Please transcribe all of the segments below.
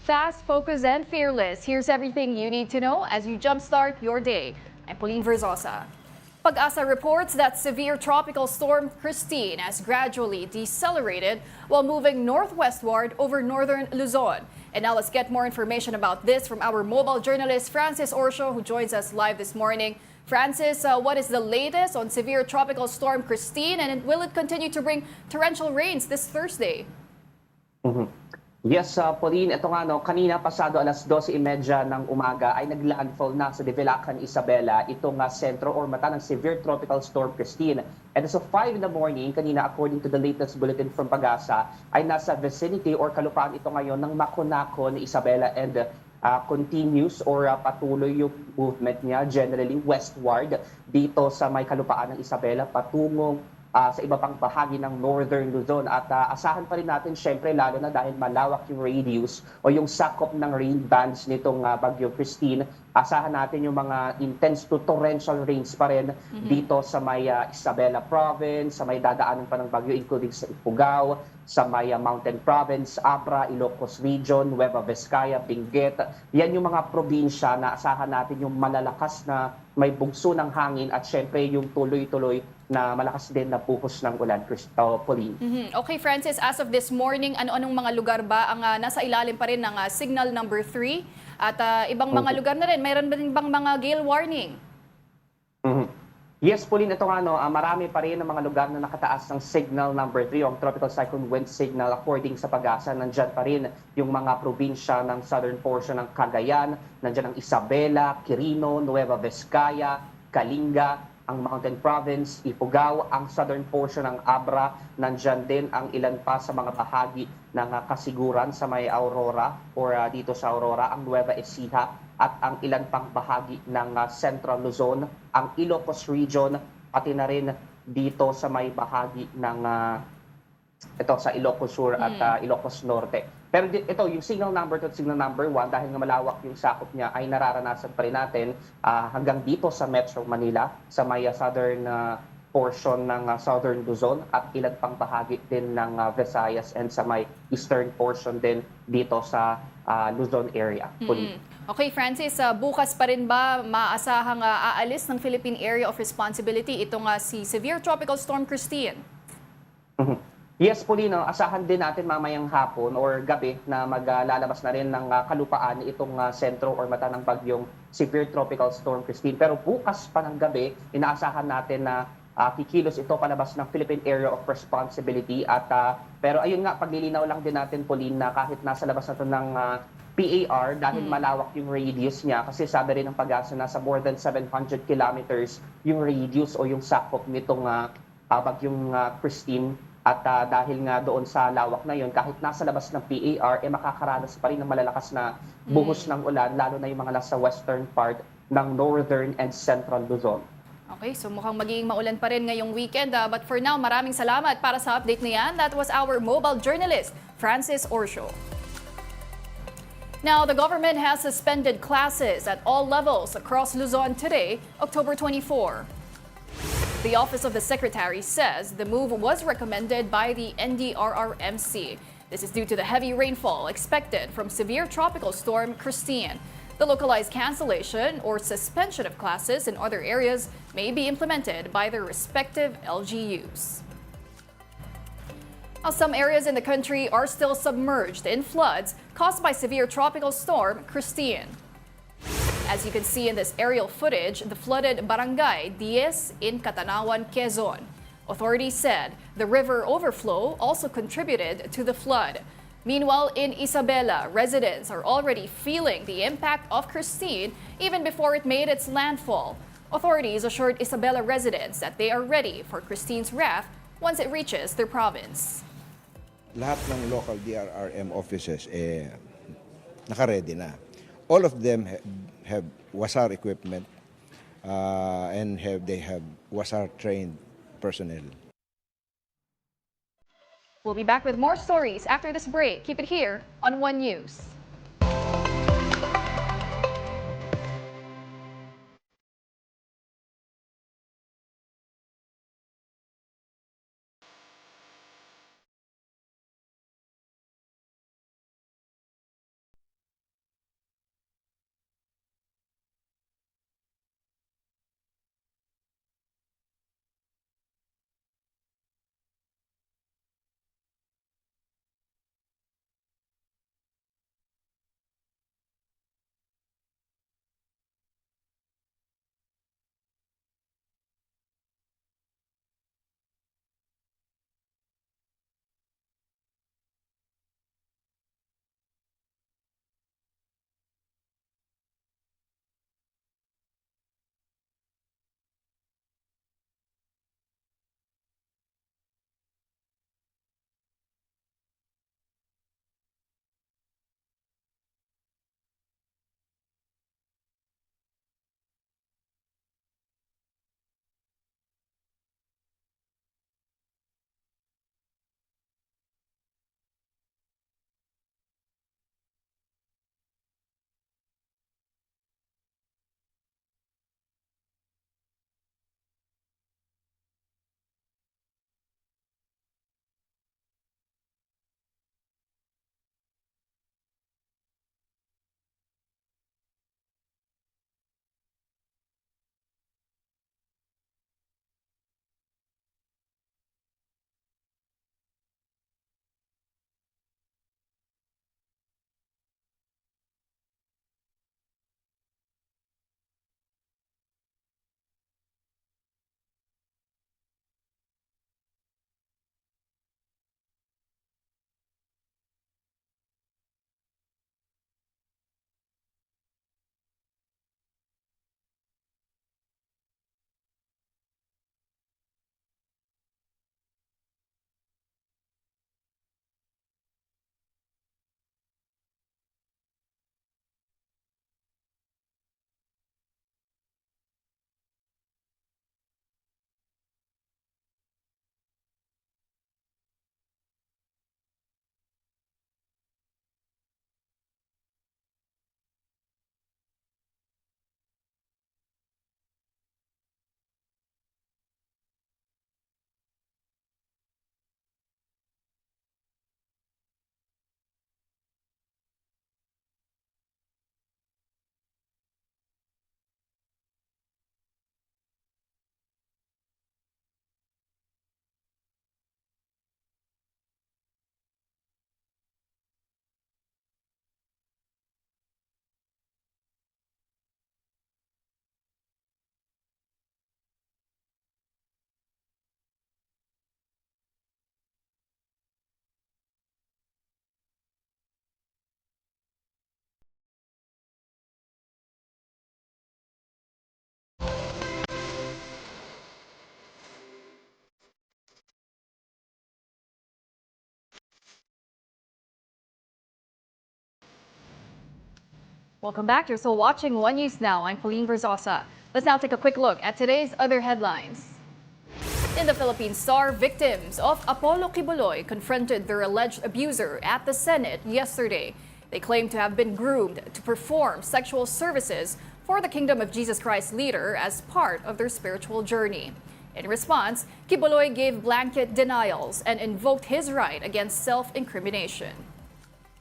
Fast, focused, and fearless. Here's everything you need to know as you jumpstart your day. I'm Pauline Verzosa. Pag-asa reports that severe tropical storm Christine has gradually decelerated while moving northwestward over northern Luzon. And now let's get more information about this from our mobile journalist Francis Orsho, who joins us live this morning. Francis, what is the latest on severe tropical storm Christine, and will it continue to bring torrential rains this Thursday? Mhm. Yes, Pauline, ito nga no, kanina pasado alas 12:30 ng umaga ay naglandfall na sa Divelacan, Isabela itong sentro or mata ng severe tropical storm Christine. And as of 5 in the morning, kanina according to the latest bulletin from Pag-asa, ay nasa vicinity or kalupaan ito ngayon ng Maconacon, Isabela and continuous or patuloy yung movement niya generally westward dito sa may kalupaan ng Isabela patungong sa iba pang bahagi ng northern Luzon. At asahan pa rin natin syempre lalo na dahil malawak yung radius o yung sakop ng rain bands nitong Bagyo Christine. Asahan natin yung mga intense to torrential rains pa rin dito sa may Isabela province, sa may dadaanan pa ng bagyo including sa Ifugao, sa may Mountain Province, Abra, Ilocos Region, Nueva Vizcaya, Benguet. Yan yung mga probinsya na asahan natin yung malalakas na may bugso ng hangin at syempre yung tuloy-tuloy na malakas din na puhos ng ulan, Pauline. Okay, Francis, as of this morning, ano-anong mga lugar ba ang nasa ilalim pa rin ng signal number 3? At ibang mga lugar na rin, mayroon ba rin bang mga gale warning? Yes, Pauline, ito nga marami pa rin ang mga lugar na nakataas ng signal number 3 o tropical cyclone wind signal according sa Pag-asa. Nandyan pa rin yung mga probinsya ng southern portion ng Cagayan, nandyan ang Isabela, Quirino, Nueva Vizcaya, Kalinga, ang Mountain Province, Ifugao, ang southern portion ng Abra, nandyan din ang ilan pa sa mga bahagi ng Kasiguran sa may Aurora or dito sa Aurora, ang Nueva Ecija at ang ilan pang bahagi ng Central Luzon, ang Ilocos Region, pati na rin dito sa may bahagi ng ito sa Ilocos Sur at Ilocos Norte. Pero ito, yung signal number 2 at signal number 1, dahil nga malawak yung sakop niya, ay nararanasan pa rin natin hanggang dito sa Metro Manila, sa may southern portion ng southern Luzon at ilan pang bahagi din ng Visayas and sa may eastern portion din dito sa Luzon area. Okay, Francis, bukas pa rin ba maaasahang aalis ng Philippine Area of Responsibility itong si Severe Tropical Storm Christine? Yes, Paulino, asahan din natin mamayang hapon or gabi na maglalabas na rin ng kalupaan itong sentro or mata ng bagyong Severe Tropical Storm Christine. Pero bukas pa ng gabi, inaasahan natin na kikilos ito palabas ng Philippine Area of Responsibility. At pero ayun nga, paglilinaw lang din natin, Pauline, na kahit nasa labas na ito ng PAR, dahil malawak yung radius niya, kasi sabi rin ng Pag-asa na sa more than 700 kilometers yung radius o yung sakop nitong bagyong Christine. At dahil nga doon sa lawak na yon, kahit nasa labas ng PAR, makakaranas pa rin ng malalakas na buhos ng ulan, lalo na yung mga nasa western part ng northern and central Luzon. Okay, so mukhang magiging maulan pa rin ngayong weekend. But for now, maraming salamat para sa update na yan. That was our mobile journalist, Francis Orsho. Now, the government has suspended classes at all levels across Luzon today, October 24. The Office of the Secretary says the move was recommended by the NDRRMC. This is due to the heavy rainfall expected from severe tropical storm Christine. The localized cancellation or suspension of classes in other areas may be implemented by their respective LGUs. Now, some areas in the country are still submerged in floods caused by severe tropical storm Christine. As you can see in this aerial footage, the flooded Barangay Diez in Catanawan, Quezon. Authorities said the river overflow also contributed to the flood. Meanwhile, in Isabela, residents are already feeling the impact of Christine even before it made its landfall. Authorities assured Isabela residents that they are ready for Christine's wrath once it reaches their province. Lahat ng local DRRM offices naka-ready na. All of them have WASAR equipment and they have WASAR trained personnel. We'll be back with more stories after this break. Keep it here on One News. Welcome back. You're still watching One News Now. I'm Pauline Verzosa. Let's now take a quick look at today's other headlines. In the Philippines, star victims of Apollo Kibuloy confronted their alleged abuser at the Senate yesterday. They claim to have been groomed to perform sexual services for the Kingdom of Jesus Christ leader as part of their spiritual journey. In response, Kibuloy gave blanket denials and invoked his right against self-incrimination.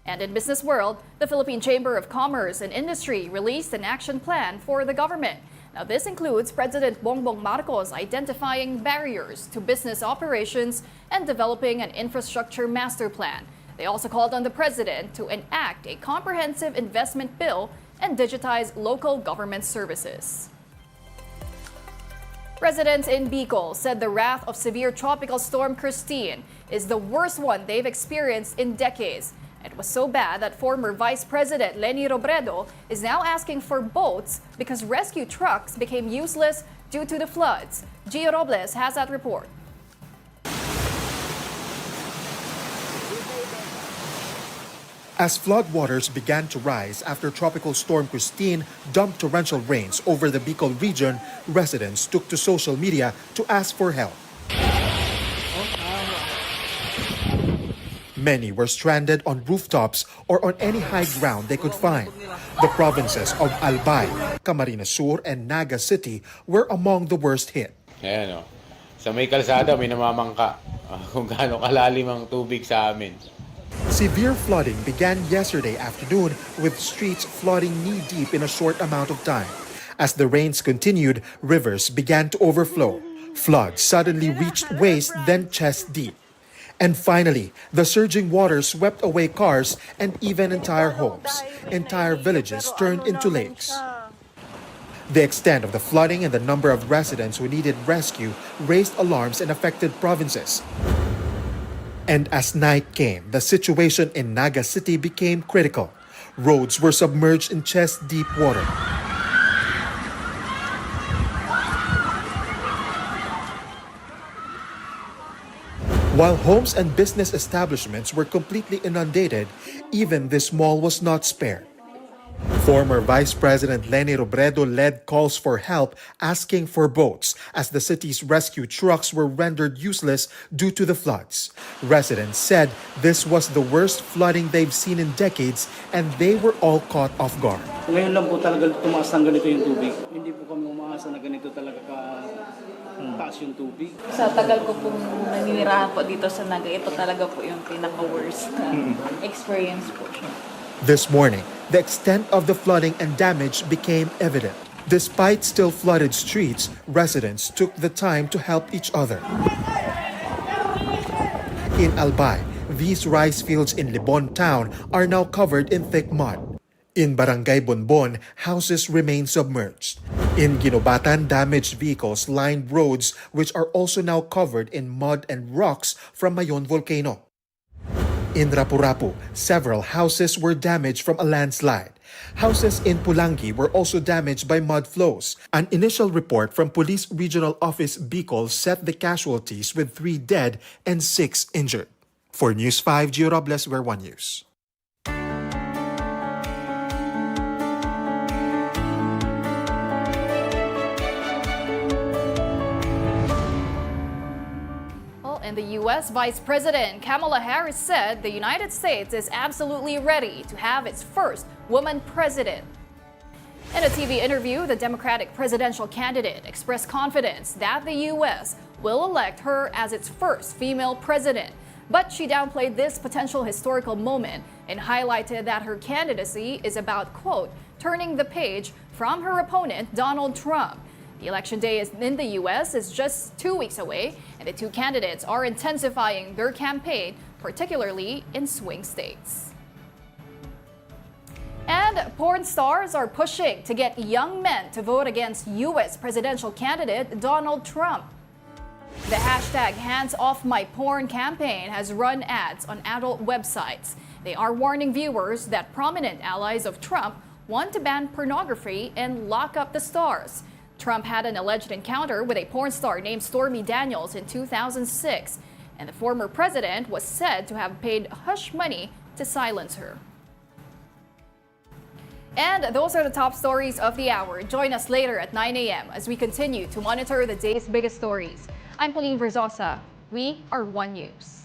And in business world, the Philippine Chamber of Commerce and Industry released an action plan for the government. Now, this includes President Bongbong Marcos identifying barriers to business operations and developing an infrastructure master plan. They also called on the president to enact a comprehensive investment bill and digitize local government services. Residents in Bicol said the wrath of severe tropical storm Christine is the worst one they've experienced in decades. It was so bad that former Vice President Leni Robredo is now asking for boats because rescue trucks became useless due to the floods. Gio Robles has that report. As floodwaters began to rise after Tropical Storm Christine dumped torrential rains over the Bicol region, residents took to social media to ask for help. Many were stranded on rooftops or on any high ground they could find. The provinces of Albay, Camarines Sur, and Naga City were among the worst hit. Ayan o. Sa may kalsada, may namamangka kung gaano kalalim ang tubig sa amin. Severe flooding began yesterday afternoon with streets flooding knee-deep in a short amount of time. As the rains continued, rivers began to overflow. Floods suddenly reached waist, then chest-deep. And finally, the surging water swept away cars and even entire homes. Entire villages turned into lakes. The extent of the flooding and the number of residents who needed rescue raised alarms in affected provinces. And as night came, the situation in Naga City became critical. Roads were submerged in chest-deep water. While homes and business establishments were completely inundated, even this mall was not spared. Former Vice President Leni Robredo led calls for help, asking for boats as the city's rescue trucks were rendered useless due to the floods. Residents said this was the worst flooding they've seen in decades and they were all caught off guard. Ngayon lang po talaga tumaas ng ganito yung tubig. Hindi po kami umaasa na ganito talaga taas yung tubig. Sa tagal ko pong naninirahan po dito sa Naga, ito talaga po yung pinaka-worst experience po siya. This morning, the extent of the flooding and damage became evident. Despite still flooded streets, residents took the time to help each other. In Albay, these rice fields in Libon town are now covered in thick mud. In Barangay Bonbon, houses remain submerged. In Ginobatan, damaged vehicles lined roads which are also now covered in mud and rocks from Mayon volcano. In Rapu-Rapu, several houses were damaged from a landslide. Houses in Pulangi were also damaged by mud flows. An initial report from Police Regional Office Bicol set the casualties with 3 dead and 6 injured. For News 5, Gio Robles, We're One News. In the U.S., Vice President Kamala Harris said the United States is absolutely ready to have its first woman president. In a TV interview, the Democratic presidential candidate expressed confidence that the U.S. will elect her as its first female president. But she downplayed this potential historical moment and highlighted that her candidacy is about, quote, turning the page from her opponent, Donald Trump. The election day in the U.S. is just 2 weeks away, and the two candidates are intensifying their campaign, particularly in swing states. And porn stars are pushing to get young men to vote against U.S. presidential candidate Donald Trump. The hashtag #HandsOffMyPorn campaign has run ads on adult websites. They are warning viewers that prominent allies of Trump want to ban pornography and lock up the stars. Trump had an alleged encounter with a porn star named Stormy Daniels in 2006, and the former president was said to have paid hush money to silence her. And those are the top stories of the hour. Join us later at 9 a.m. as we continue to monitor the day's biggest stories. I'm Pauline Verzosa. We are One News.